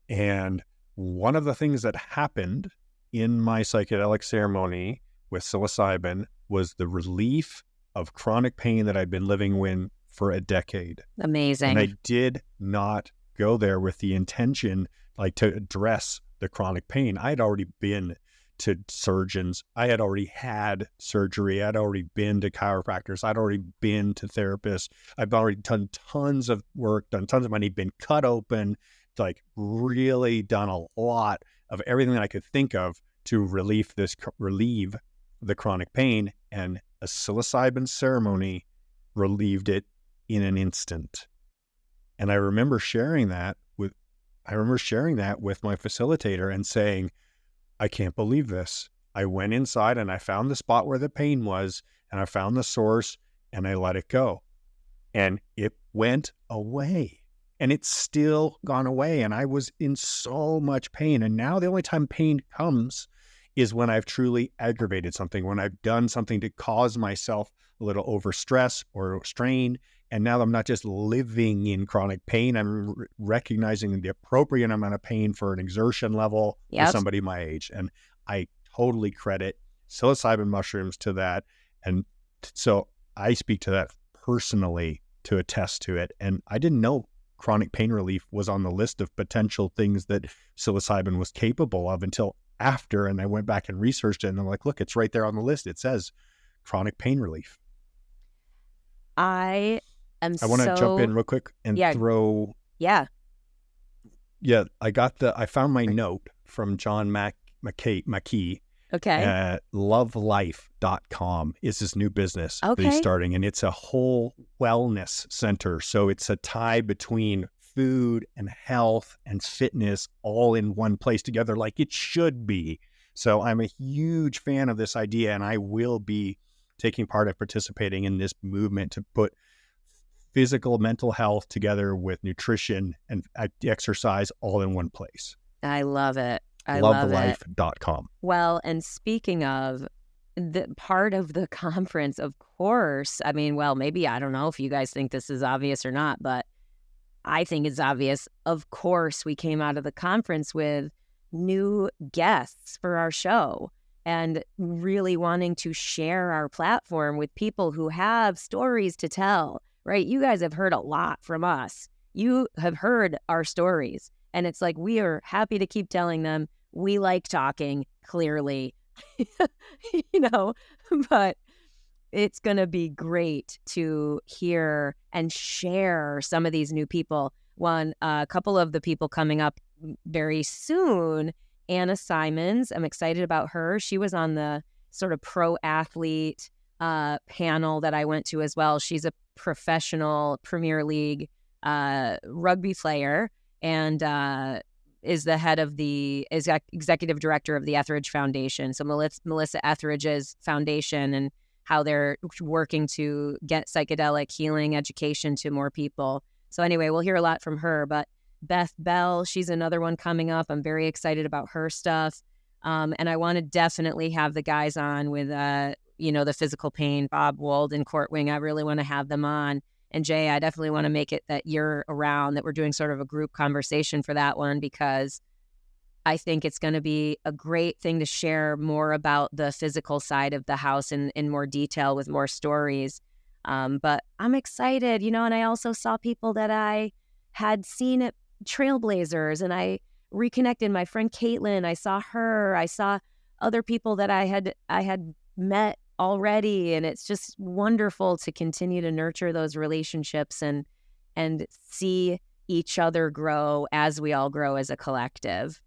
And one of the things that happened in my psychedelic ceremony with psilocybin was the relief of chronic pain that I'd been living with for a decade. Amazing. And I did not go there with the intention like to address the chronic pain. I had already been to surgeons. I had already had surgery. I'd already been to chiropractors. I'd already been to therapists. I've already done tons of work, done tons of money, been cut open, like really done a lot of everything that I could think of to relieve the chronic pain, and a psilocybin ceremony relieved it in an instant. And I remember sharing that with my facilitator and saying, I can't believe this. I went inside and I found the spot where the pain was, and I found the source, and I let it go. And it went away. And it's still gone away. And I was in so much pain. And now the only time pain comes is when I've truly aggravated something, when I've done something to cause myself a little overstress or strain. And now I'm not just living in chronic pain. I'm recognizing the appropriate amount of pain for an exertion level for somebody my age. And I totally credit psilocybin mushrooms to that. And so I speak to that personally to attest to it. And I didn't know chronic pain relief was on the list of potential things that psilocybin was capable of until after. And I went back and researched it, and I'm like, look, it's right there on the list. It says chronic pain relief. I want to jump in real quick and throw. Yeah. Yeah. I found my note from John McKee. Okay. Lovelife.com is his new business that he's starting. And it's a whole wellness center. So it's a tie between food and health and fitness all in one place together, like it should be. So I'm a huge fan of this idea, and I will be taking part of participating in this movement to put physical, mental health together with nutrition and exercise all in one place. I love it. Lovelife.com. Well, and speaking of the part of the conference, of course, I mean, well, maybe, I don't know if you guys think this is obvious or not, but I think it's obvious. Of course, we came out of the conference with new guests for our show and really wanting to share our platform with people who have stories to tell, right? You guys have heard a lot from us. You have heard our stories. And it's like, we are happy to keep telling them. We like talking, clearly, but it's going to be great to hear and share some of these new people. A couple of the people coming up very soon, Anna Simons. I'm excited about her. She was on the sort of pro athlete panel that I went to as well. She's a professional Premier League rugby player, and is the head of is executive director of the Etheridge Foundation. So Melissa Etheridge's foundation, and how they're working to get psychedelic healing education to more people. So anyway, we'll hear a lot from her. But Beth Bell, she's another one coming up. I'm very excited about her stuff. And I want to definitely have the guys on with, the physical pain, Bob Wold and Court Wing. I really want to have them on. And Jay, I definitely want to make it that you're around, that we're doing sort of a group conversation for that one, because I think it's going to be a great thing to share more about the physical side of the house in more detail with more stories. But I'm excited, and I also saw people that I had seen at Trailblazers, and I reconnected. My friend Caitlin, I saw her. I saw other people that I had met already, and it's just wonderful to continue to nurture those relationships and see each other grow as we all grow as a collective.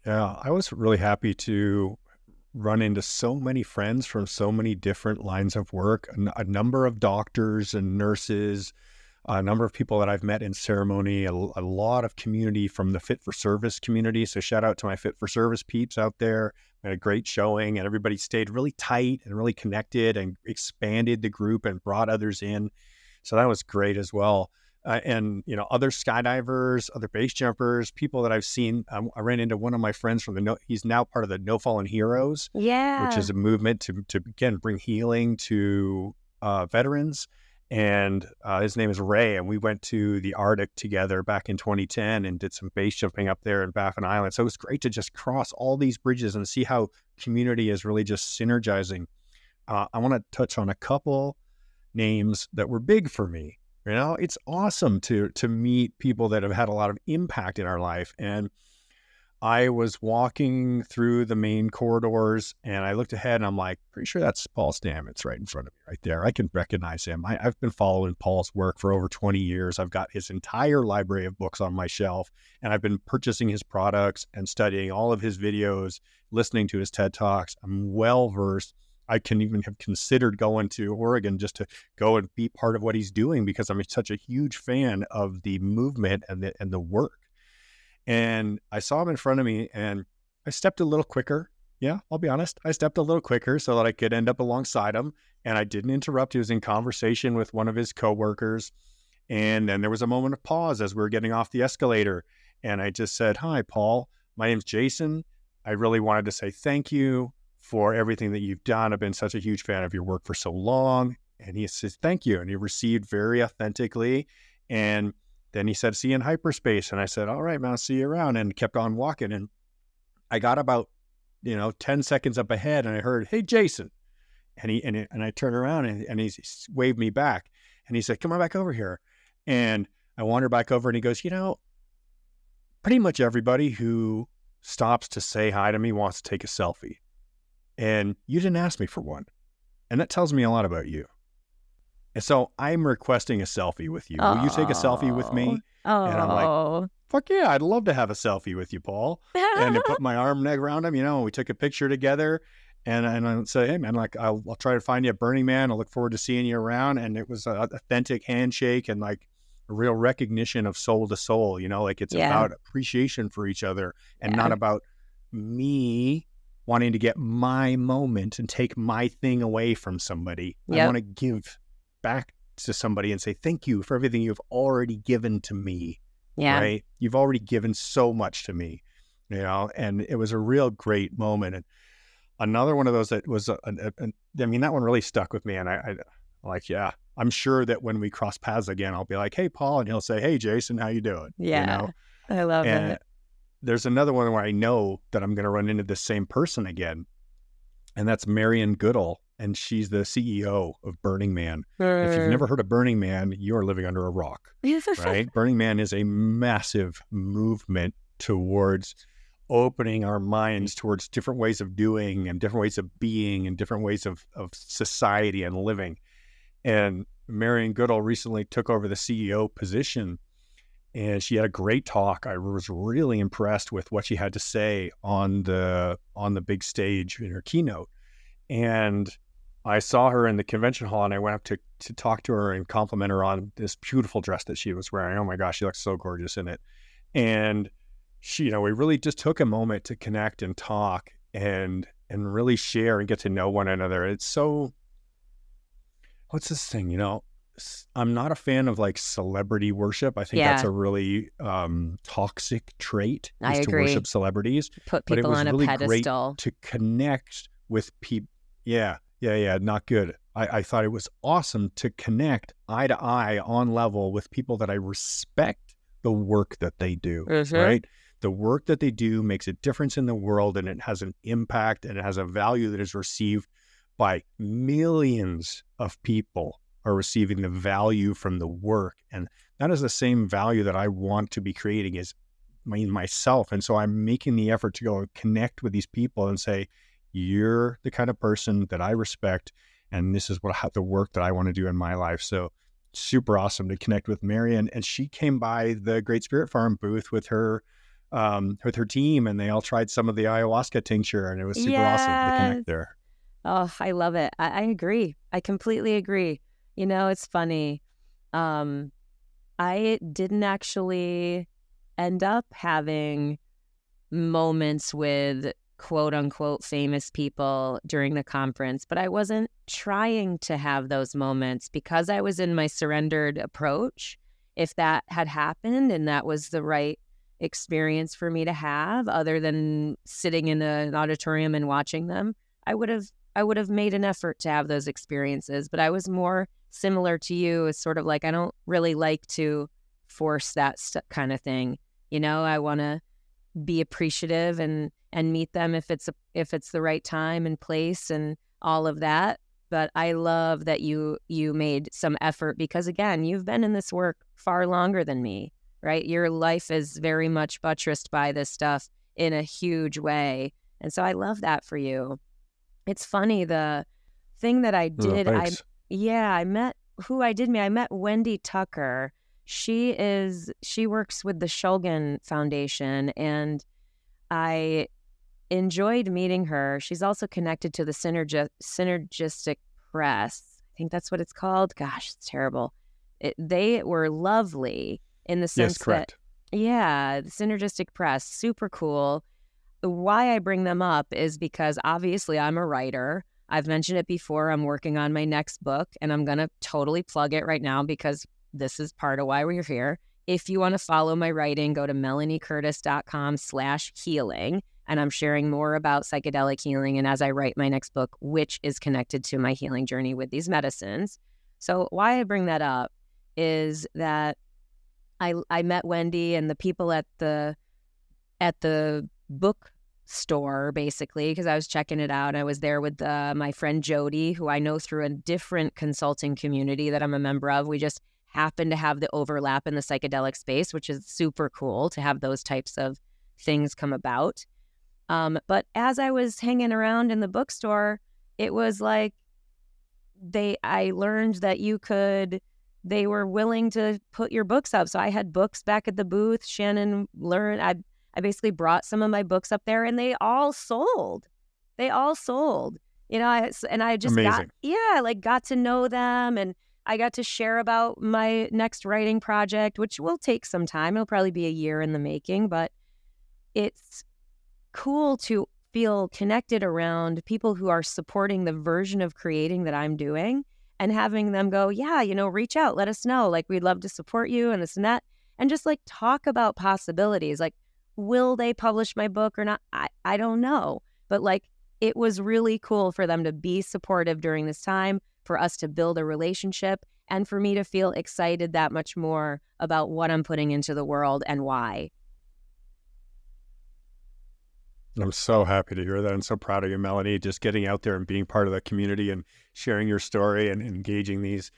Yeah, I was really happy to run into so many friends from so many different lines of work, a number of doctors and nurses, a number of people that I've met in ceremony, a lot of community from the Fit for Service community. So shout out to my Fit for Service peeps out there. We had a great showing, and everybody stayed really tight and really connected and expanded the group and brought others in. So that was great as well. And, other skydivers, other base jumpers, people that I've seen. I ran into one of my friends from he's now part of the No Fallen Heroes, which is a movement to again, bring healing to veterans. And his name is Ray, and we went to the Arctic together back in 2010 and did some base jumping up there in Baffin Island. So it was great to just cross all these bridges and see how community is really just synergizing. I want to touch on a couple names that were big for me. It's awesome to meet people that have had a lot of impact in our life. And I was walking through the main corridors and I looked ahead and I'm like, pretty sure that's Paul Stamets right in front of me right there. I can recognize him. I've been following Paul's work for over 20 years. I've got his entire library of books on my shelf, and I've been purchasing his products and studying all of his videos, listening to his TED Talks. I'm well versed. I can even have considered going to Oregon just to go and be part of what he's doing because I'm such a huge fan of the movement and the work. And I saw him in front of me and I stepped a little quicker. Yeah, I'll be honest. I stepped a little quicker so that I could end up alongside him, and I didn't interrupt. He was in conversation with one of his coworkers. And then there was a moment of pause as we were getting off the escalator. And I just said, "Hi, Paul. My name's Jason. I really wanted to say thank you for everything that you've done. I've been such a huge fan of your work for so long." And he says, "Thank you." And he received very authentically. And then he said, "See you in hyperspace." And I said, "All right, man, I'll see you around," and kept on walking. And I got about, 10 seconds up ahead and I heard, "Hey, Jason." And I turned around and he waved me back and he said, "Come on back over here." And I wandered back over and he goes, "Pretty much everybody who stops to say hi to me wants to take a selfie. And you didn't ask me for one. And that tells me a lot about you. And so I'm requesting a selfie with you. Will you take a selfie with me?" And I'm like, Oh. "Fuck yeah, I'd love to have a selfie with you, Paul." And I put my arm around him, we took a picture together. And I said, "Hey, man, like, I'll try to find you at Burning Man. I'll look forward to seeing you around." And it was an authentic handshake and like a real recognition of soul to soul, like it's Yeah. about appreciation for each other and not about me wanting to get my moment and take my thing away from somebody. I Yep. want to give back to somebody and say, "Thank you for everything you've already given to me." Yeah. Right? You've already given so much to me, and it was a real great moment. And another one of those that was, that one really stuck with me. And I like, yeah, I'm sure that when we cross paths again, I'll be like, "Hey, Paul," and he'll say, "Hey, Jason, how you doing?" Yeah. I love And it. there's another one where I know that I'm going to run into the same person again. And that's Marian Goodall. And she's the CEO of Burning Man. If you've never heard of Burning Man, you're living under a rock, right? Burning Man is a massive movement towards opening our minds towards different ways of doing and different ways of being and different ways of society and living. And Marian Goodall recently took over the CEO position, and she had a great talk. I was really impressed with what she had to say on the big stage in her keynote. And I saw her in the convention hall, and I went up to talk to her and compliment her on this beautiful dress that she was wearing. Oh my gosh, she looks so gorgeous in it. And she, we really just took a moment to connect and talk and really share and get to know one another. It's so, what's this thing, I'm not a fan of like celebrity worship. I think that's Yeah. a really toxic trait, I is to agree. worship celebrities. Put But it people was on a really great pedestal. to connect with people. Yeah, not good. I thought it was awesome to connect eye to eye on level with people that I respect the work that they do, right? The work that they do makes a difference in the world, and it has an impact, and it has a value that is received by millions of people are receiving the value from the work. And that is the same value that I want to be creating as myself. And so I'm making the effort to go and connect with these people and say, "You're the kind of person that I respect, and this is the work that I want to do in my life." So super awesome to connect with Marian. And she came by the Great Spirit Farm booth with her team, and they all tried some of the ayahuasca tincture, and it was super awesome to Yes. connect there. Oh, I love it. I agree. I completely agree. It's funny. I didn't actually end up having moments with quote unquote famous people during the conference, but I wasn't trying to have those moments because I was in my surrendered approach. If that had happened and that was the right experience for me to have, other than sitting in an auditorium and watching them, I would have made an effort to have those experiences. But I was more similar to you, as sort of like, I don't really like to force that kind of thing. I want to be appreciative and meet them if it's the right time and place and all of that. But I love that you made some effort, because again, you've been in this work far longer than me, right? Your life is very much buttressed by this stuff. in a huge way. And so I love that for you. It's funny, the thing that I Oh, did, thanks. I met I met Wendy Tucker. She works with the Shulgin Foundation, and I enjoyed meeting her. She's also connected to the Synergistic Press. I think that's what it's called. Gosh, it's terrible. They were lovely in the Yes, sense that, correct. yeah, the Synergistic Press, super cool. Why I bring them up is because obviously I'm a writer. I've mentioned it before. I'm working on my next book, and I'm going to totally plug it right now because this is part of why we're here. If you want to follow my writing, go to melaniecurtis.com/healing. And I'm sharing more about psychedelic healing. And as I write my next book, which is connected to my healing journey with these medicines. So why I bring that up is that I met Wendy and the people at the bookstore, basically, because I was checking it out. I was there with my friend Jody, who I know through a different consulting community that I'm a member of. We just happen to have the overlap in the psychedelic space, which is super cool to have those types of things come about. But as I was hanging around in the bookstore, it was like I learned that they were willing to put your books up. So I had books back at the booth. Shannon learned, I basically brought some of my books up there, and they all sold. They all sold. I just Amazing. got to know them, and I got to share about my next writing project, which will take some time. It'll probably be a year in the making, but it's cool to feel connected around people who are supporting the version of creating that I'm doing, and having them go, yeah, reach out, let us know. Like, we'd love to support you and this and that. And just like talk about possibilities. Like, will they publish my book or not? I don't know. But like, it was really cool for them to be supportive during this time, for us to build a relationship, and for me to feel excited that much more about what I'm putting into the world and why. I'm so happy to hear that. I'm so proud of you, Melanie, just getting out there and being part of the community and sharing your story and engaging these.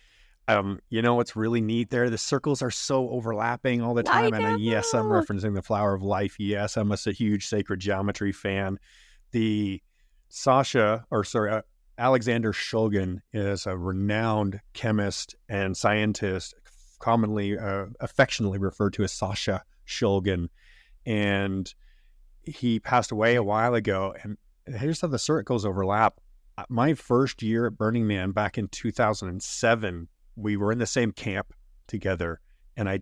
What's really neat there? The circles are so overlapping all the I time. And yes, I'm know. referencing the Flower of Life. Yes, I'm a huge sacred geometry fan. The Alexander Shulgin is a renowned chemist and scientist, commonly, affectionately referred to as Sasha Shulgin. And he passed away a while ago. And here's how the circles overlap. My first year at Burning Man back in 2007, we were in the same camp together. And I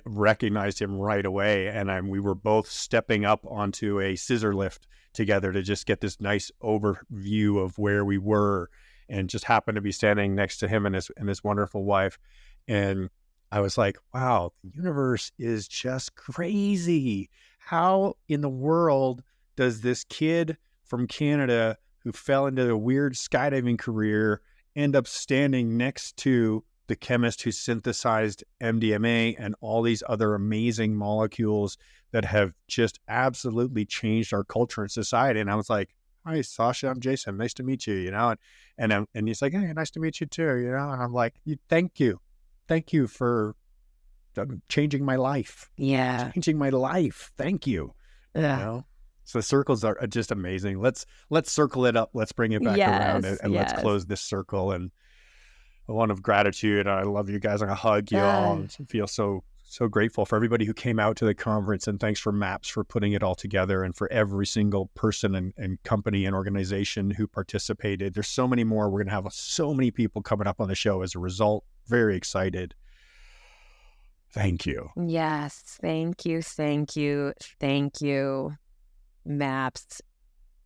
recognized him right away. And we were both stepping up onto a scissor lift together to just get this nice overview of where we were, and just happened to be standing next to him and his wonderful wife. And I was like, wow, the universe is just crazy. How in the world does this kid from Canada who fell into a weird skydiving career end up standing next to the chemist who synthesized MDMA and all these other amazing molecules that have just absolutely changed our culture and society? And I was like, hi, Sasha, I'm Jason. Nice to meet you, and he's like, hey, nice to meet you too, and I'm like, thank you. Thank you for changing my life. Yeah. Changing my life. Thank you. Yeah. So the circles are just amazing. Let's circle it up. Let's bring it back around, and let's close this circle. And a one of gratitude. I love you guys. I'm gonna hug you all. I feel so grateful for everybody who came out to the conference, and thanks for MAPS for putting it all together, and for every single person and company and organization who participated. There's so many more. We're gonna have so many people coming up on the show as a result. Very excited. Thank you. Yes. Thank you. Thank you. Thank you, MAPS,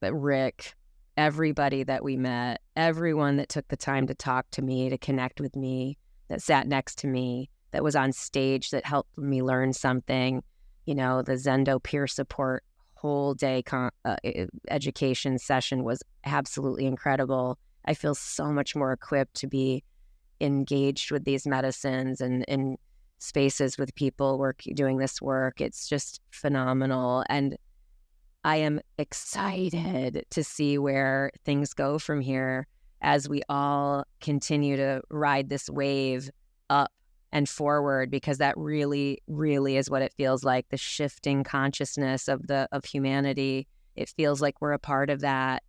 but Rick, everybody that we met, everyone that took the time to talk to me, to connect with me, that sat next to me, that was on stage, that helped me learn something. The Zendo peer support whole day education session was absolutely incredible. I feel so much more equipped to be engaged with these medicines and in spaces with people doing this work. It's just phenomenal. And I am excited to see where things go from here as we all continue to ride this wave up and forward, because that really, really is what it feels like, the shifting consciousness of humanity. It feels like we're a part of that.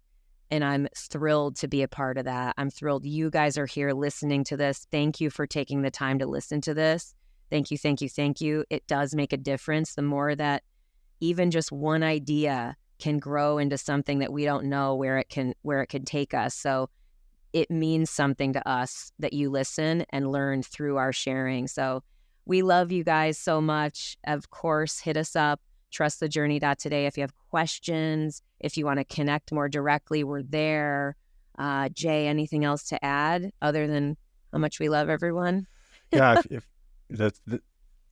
And I'm thrilled to be a part of that. I'm thrilled you guys are here listening to this. Thank you for taking the time to listen to this. Thank you, thank you, thank you. It does make a difference. The more that even just one idea can grow into something that we don't know where it can take us. So it means something to us that you listen and learn through our sharing. So we love you guys so much. Of course, hit us up, trustthejourney.today if you have questions, if you want to connect more directly, we're there. Jay, anything else to add other than how much we love everyone? Yeah, if that's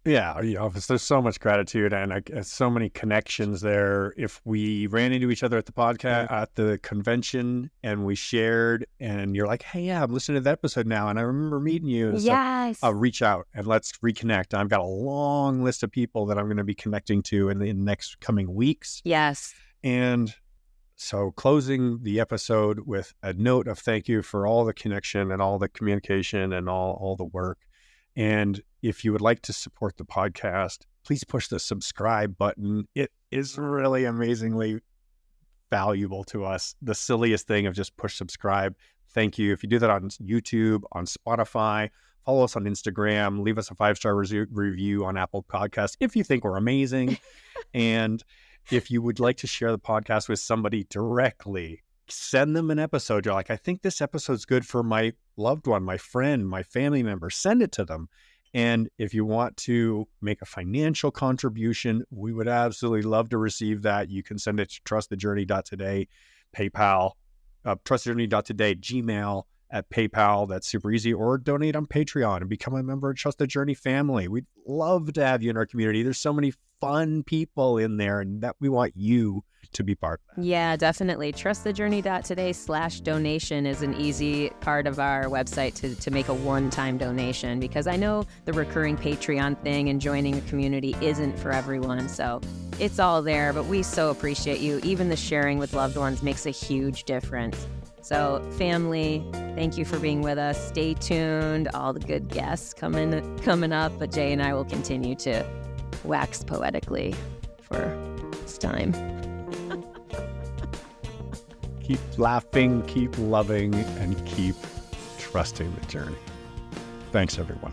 yeah, there's so much gratitude and so many connections there. If we ran into each other at the podcast, at the convention, and we shared, and you're like, hey, yeah, I'm listening to that episode now, and I remember meeting you. Yes. So, reach out and let's reconnect. I've got a long list of people that I'm going to be connecting to in the next coming weeks. Yes. And so closing the episode with a note of thank you for all the connection and all the communication and all the work. And if you would like to support the podcast, please push the subscribe button. It is really amazingly valuable to us. The silliest thing of just push subscribe. Thank you. If you do that on YouTube, on Spotify, follow us on Instagram, leave us a 5-star review on Apple Podcasts if you think we're amazing. And if you would like to share the podcast with somebody directly, send them an episode. You're like, I think this episode's good for my loved one, my friend, my family member. Send it to them. And if you want to make a financial contribution, we would absolutely love to receive that. You can send it to trustthejourney.today, PayPal, trustthejourney.today, Gmail, at PayPal. That's super easy. Or donate on Patreon and become a member of Trust the Journey family. We'd love to have you in our community. There's so many fun people in there, and that we want you to be part of that. Yeah, definitely. Trustthejourney.today/donation is an easy part of our website to make a one-time donation, because I know the recurring Patreon thing and joining a community isn't for everyone. So it's all there, but we so appreciate you. Even the sharing with loved ones makes a huge difference. So family, thank you for being with us. Stay tuned. All the good guests coming up, but Jay and I will continue to wax poetically for this time. Keep laughing, keep loving, and keep trusting the journey. Thanks, everyone.